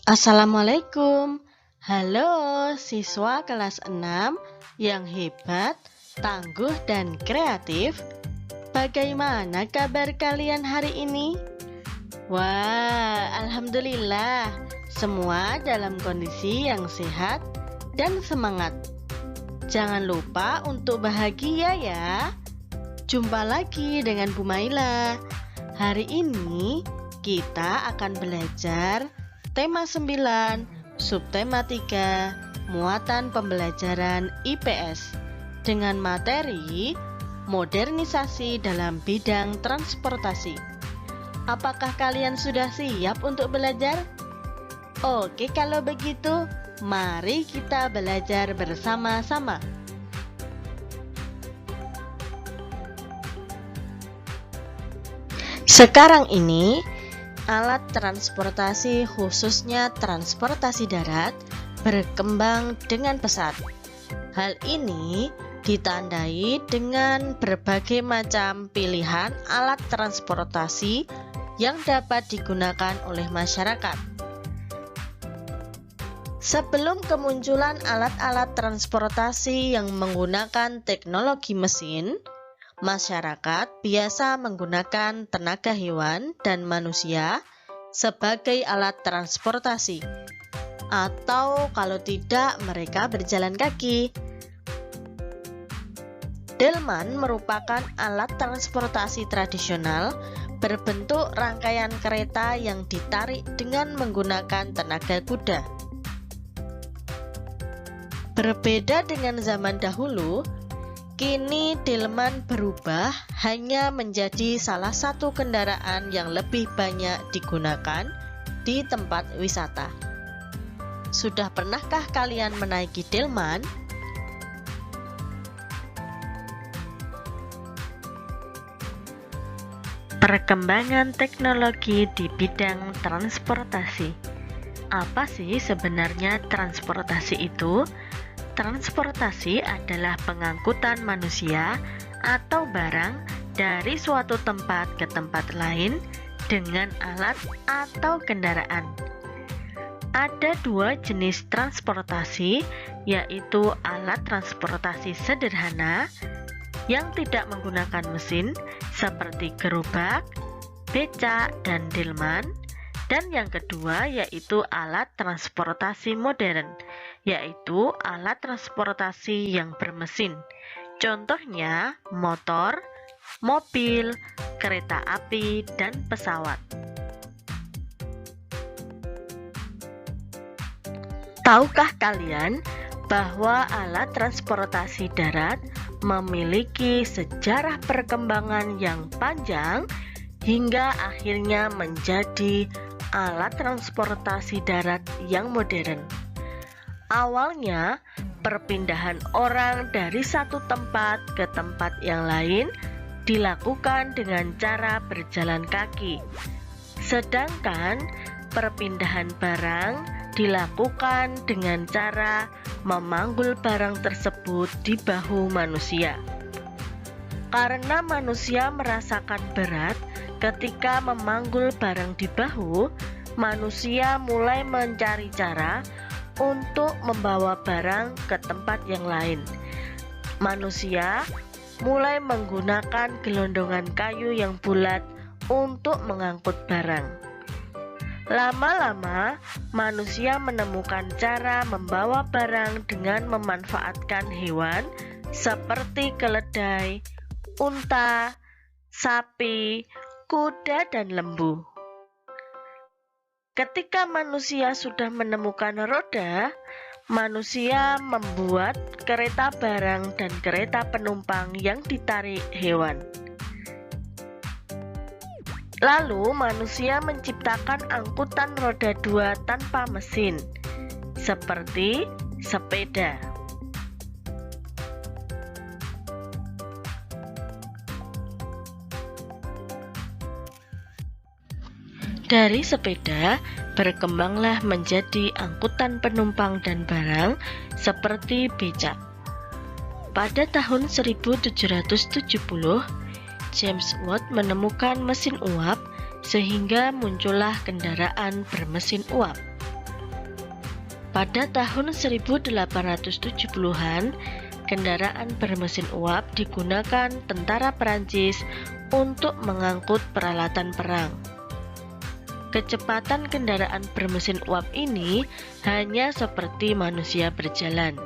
Assalamualaikum. Halo siswa kelas 6 yang hebat, tangguh dan kreatif. Bagaimana kabar kalian hari ini? Wah, alhamdulillah. Semua dalam kondisi yang sehat dan semangat. Jangan lupa untuk bahagia ya. Jumpa lagi dengan Bu Maila. Hari ini kita akan belajar tema 9, subtema 3, muatan pembelajaran IPS dengan materi modernisasi dalam bidang transportasi. Apakah kalian sudah siap untuk belajar? Oke, kalau begitu, mari kita belajar bersama-sama. Sekarang ini, alat transportasi khususnya transportasi darat berkembang dengan pesat. Hal ini ditandai dengan berbagai macam pilihan alat transportasi yang dapat digunakan oleh masyarakat. Sebelum kemunculan alat-alat transportasi yang menggunakan teknologi mesin, masyarakat biasa menggunakan tenaga hewan dan manusia sebagai alat transportasi, atau kalau tidak mereka berjalan kaki. Delman merupakan alat transportasi tradisional berbentuk rangkaian kereta yang ditarik dengan menggunakan tenaga kuda. Berbeda dengan zaman dahulu, kini delman berubah hanya menjadi salah satu kendaraan yang lebih banyak digunakan di tempat wisata. Sudah pernahkah kalian menaiki delman? Perkembangan teknologi di bidang transportasi. Apa sih sebenarnya transportasi itu? Transportasi adalah pengangkutan manusia atau barang dari suatu tempat ke tempat lain dengan alat atau kendaraan. Ada dua jenis transportasi, yaitu alat transportasi sederhana yang tidak menggunakan mesin seperti gerobak, becak, dan delman, dan yang kedua yaitu alat transportasi modern, yaitu alat transportasi yang bermesin. Contohnya motor, mobil, kereta api, dan pesawat. Tahukah kalian bahwa alat transportasi darat memiliki sejarah perkembangan yang panjang hingga akhirnya menjadi alat transportasi darat yang modern? Awalnya, perpindahan orang dari satu tempat ke tempat yang lain dilakukan dengan cara berjalan kaki, sedangkan perpindahan barang dilakukan dengan cara memanggul barang tersebut di bahu manusia. Karena manusia merasakan berat ketika memanggul barang di bahu, manusia mulai mencari cara untuk membawa barang ke tempat yang lain. Manusia mulai menggunakan gelondongan kayu yang bulat untuk mengangkut barang. Lama-lama, manusia menemukan cara membawa barang dengan memanfaatkan hewan seperti keledai, unta, sapi, kuda, dan lembu. Ketika manusia sudah menemukan roda, manusia membuat kereta barang dan kereta penumpang yang ditarik hewan. Lalu manusia menciptakan angkutan roda 2 tanpa mesin, seperti sepeda. Dari sepeda, berkembanglah menjadi angkutan penumpang dan barang seperti becak. Pada tahun 1770, James Watt menemukan mesin uap sehingga muncullah kendaraan bermesin uap. Pada tahun 1870-an, kendaraan bermesin uap digunakan tentara Perancis untuk mengangkut peralatan perang. Kecepatan kendaraan bermesin uap ini hanya seperti manusia berjalan.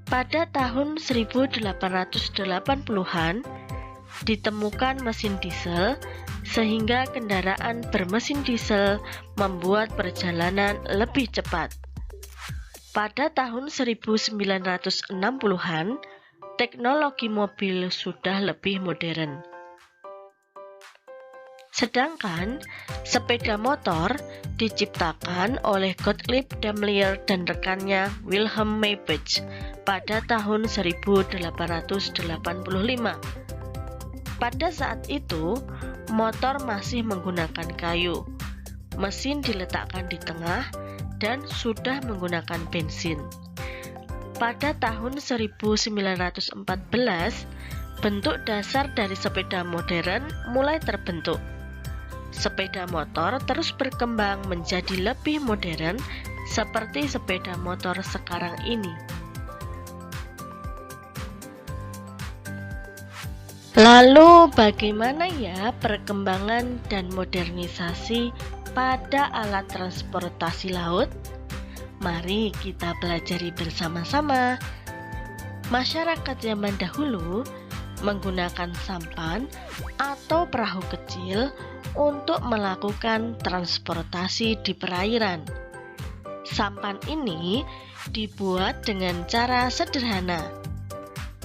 Pada tahun 1880-an, ditemukan mesin diesel sehingga kendaraan bermesin diesel membuat perjalanan lebih cepat. Pada tahun 1960-an, teknologi mobil sudah lebih modern. Sedangkan sepeda motor diciptakan oleh Gottlieb Daimler dan rekannya Wilhelm Maybach pada tahun 1885. Pada saat itu, motor masih menggunakan kayu, mesin diletakkan di tengah, dan sudah menggunakan bensin. Pada tahun 1914, bentuk dasar dari sepeda modern mulai terbentuk. Sepeda motor terus berkembang menjadi lebih modern seperti sepeda motor sekarang ini. Lalu bagaimana ya perkembangan dan modernisasi pada alat transportasi laut? Mari kita pelajari bersama-sama. Masyarakat zaman dahulu menggunakan sampan atau perahu kecil untuk melakukan transportasi di perairan. Sampan ini dibuat dengan cara sederhana.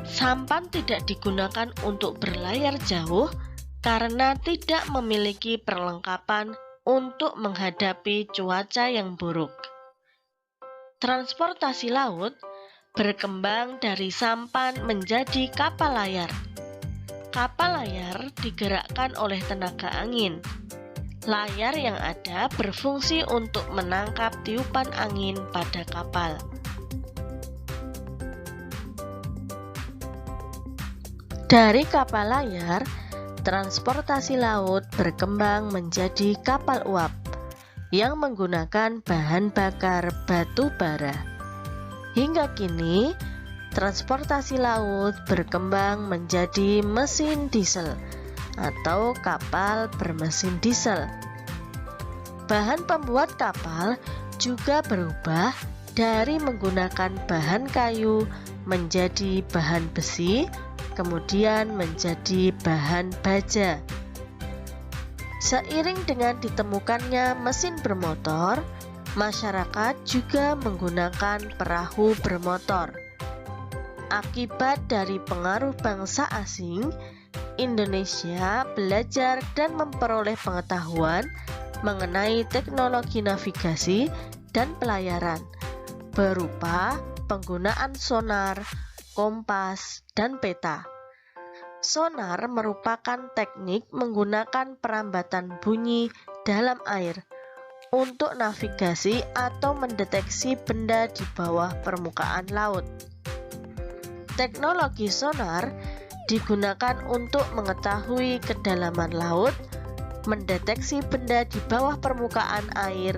Sampan tidak digunakan untuk berlayar jauh karena tidak memiliki perlengkapan untuk menghadapi cuaca yang buruk. Transportasi laut berkembang dari sampan menjadi kapal layar. Kapal layar digerakkan oleh tenaga angin. Layar yang ada berfungsi untuk menangkap tiupan angin pada kapal. Dari kapal layar, transportasi laut berkembang menjadi kapal uap yang menggunakan bahan bakar batu bara. Hingga kini, transportasi laut berkembang menjadi mesin diesel atau kapal bermesin diesel. Bahan pembuat kapal juga berubah dari menggunakan bahan kayu menjadi bahan besi, kemudian menjadi bahan baja. Seiring dengan ditemukannya mesin bermotor, masyarakat juga menggunakan perahu bermotor. Akibat dari pengaruh bangsa asing, Indonesia belajar dan memperoleh pengetahuan mengenai teknologi navigasi dan pelayaran berupa penggunaan sonar, kompas, dan peta. Sonar merupakan teknik menggunakan perambatan bunyi dalam air untuk navigasi atau mendeteksi benda di bawah permukaan laut. Teknologi sonar digunakan untuk mengetahui kedalaman laut, mendeteksi benda di bawah permukaan air,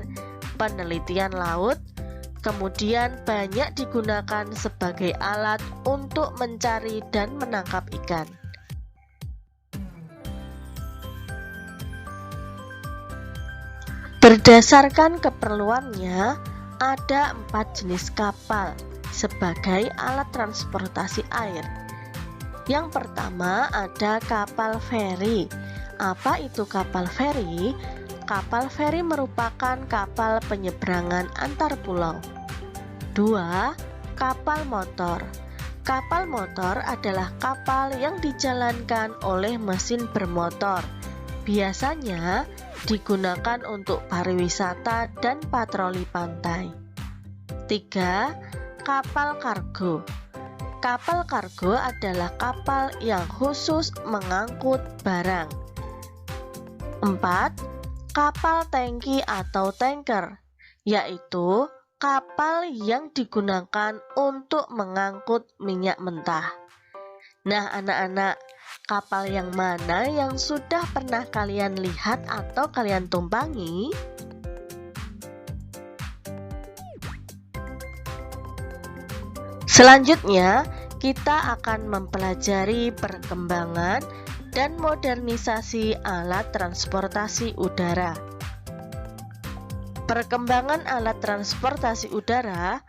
penelitian laut, kemudian banyak digunakan sebagai alat untuk mencari dan menangkap ikan. Berdasarkan keperluannya, ada 4 jenis kapal sebagai alat transportasi air. Yang pertama ada kapal feri. Apa itu kapal feri? Kapal feri merupakan kapal penyeberangan antar pulau. 2. Kapal motor. Kapal motor adalah kapal yang dijalankan oleh mesin bermotor. Biasanya digunakan untuk pariwisata dan patroli pantai. 3. Kapal kargo. Kapal kargo adalah kapal yang khusus mengangkut barang. 4. Kapal tangki atau tanker, yaitu kapal yang digunakan untuk mengangkut minyak mentah. Nah, anak-anak, kapal yang mana yang sudah pernah kalian lihat atau kalian tumpangi? Selanjutnya, kita akan mempelajari perkembangan dan modernisasi alat transportasi udara. Perkembangan alat transportasi udara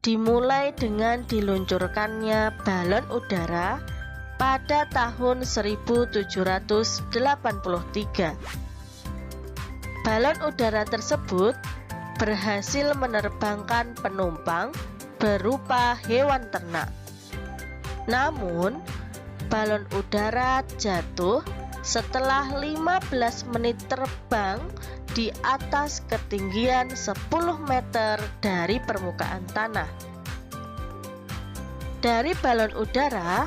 dimulai dengan diluncurkannya balon udara pada tahun 1783. Balon udara tersebut berhasil menerbangkan penumpang berupa hewan ternak. Namun, balon udara jatuh setelah 15 menit terbang di atas ketinggian 10 meter dari permukaan tanah. Dari balon udara,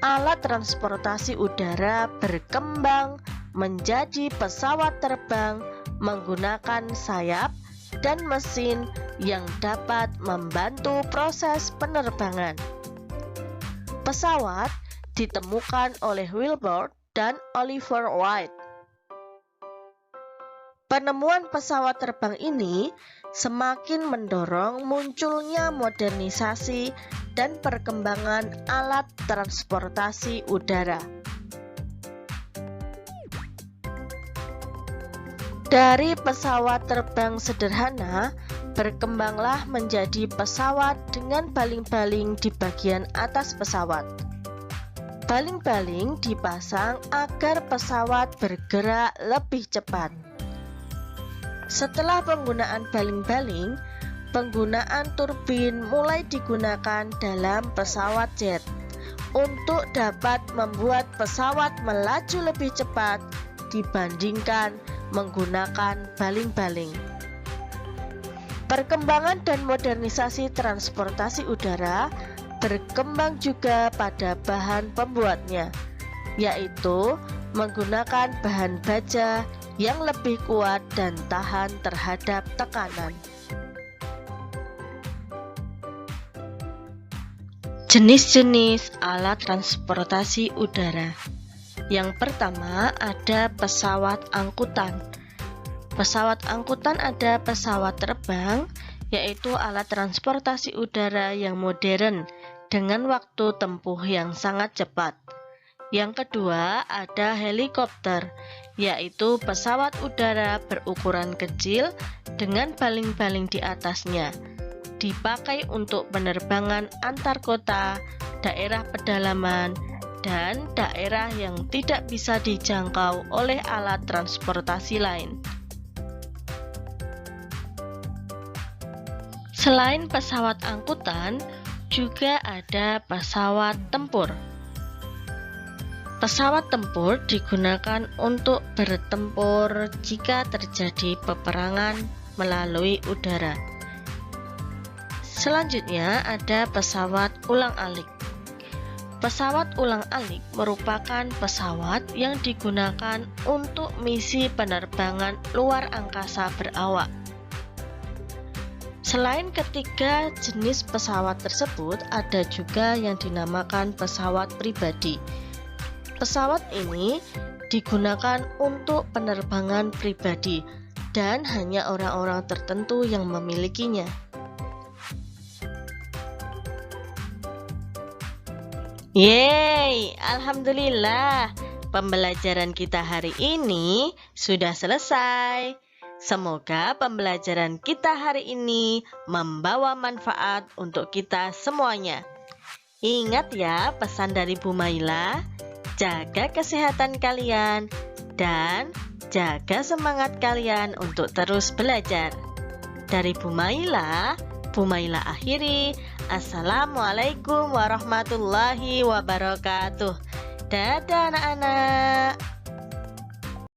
alat transportasi udara berkembang menjadi pesawat terbang menggunakan sayap dan mesin yang dapat membantu proses penerbangan. Pesawat ditemukan oleh Wilbur dan Oliver White. Penemuan pesawat terbang ini semakin mendorong munculnya modernisasi dan perkembangan alat transportasi udara. Dari pesawat terbang sederhana, berkembanglah menjadi pesawat dengan baling-baling di bagian atas pesawat. Baling-baling dipasang agar pesawat bergerak lebih cepat. Setelah penggunaan baling-baling, penggunaan turbin mulai digunakan dalam pesawat jet untuk dapat membuat pesawat melaju lebih cepat dibandingkan menggunakan baling-baling. Perkembangan dan modernisasi transportasi udara berkembang juga pada bahan pembuatnya, yaitu menggunakan bahan baja yang lebih kuat dan tahan terhadap tekanan. Jenis-jenis alat transportasi udara. Yang pertama ada pesawat angkutan. Pesawat angkutan ada pesawat terbang, yaitu alat transportasi udara yang modern dengan waktu tempuh yang sangat cepat. Yang kedua ada helikopter, yaitu pesawat udara berukuran kecil dengan baling-baling di atasnya. Dipakai untuk penerbangan antar kota, daerah pedalaman, dan daerah yang tidak bisa dijangkau oleh alat transportasi lain. Selain pesawat angkutan, juga ada pesawat tempur. Pesawat tempur digunakan untuk bertempur jika terjadi peperangan melalui udara. Selanjutnya ada pesawat ulang-alik. Pesawat ulang-alik merupakan pesawat yang digunakan untuk misi penerbangan luar angkasa berawak. Selain ketiga jenis pesawat tersebut, ada juga yang dinamakan pesawat pribadi. Pesawat ini digunakan untuk penerbangan pribadi dan hanya orang-orang tertentu yang memilikinya. Yeay, alhamdulillah, pembelajaran kita hari ini sudah selesai. Semoga pembelajaran kita hari ini membawa manfaat untuk kita semuanya. Ingat ya pesan dari Bu Maila, jaga kesehatan kalian dan jaga semangat kalian untuk terus belajar. Dari Bu Maila akhiri. Assalamualaikum warahmatullahi wabarakatuh. Dadah anak-anak.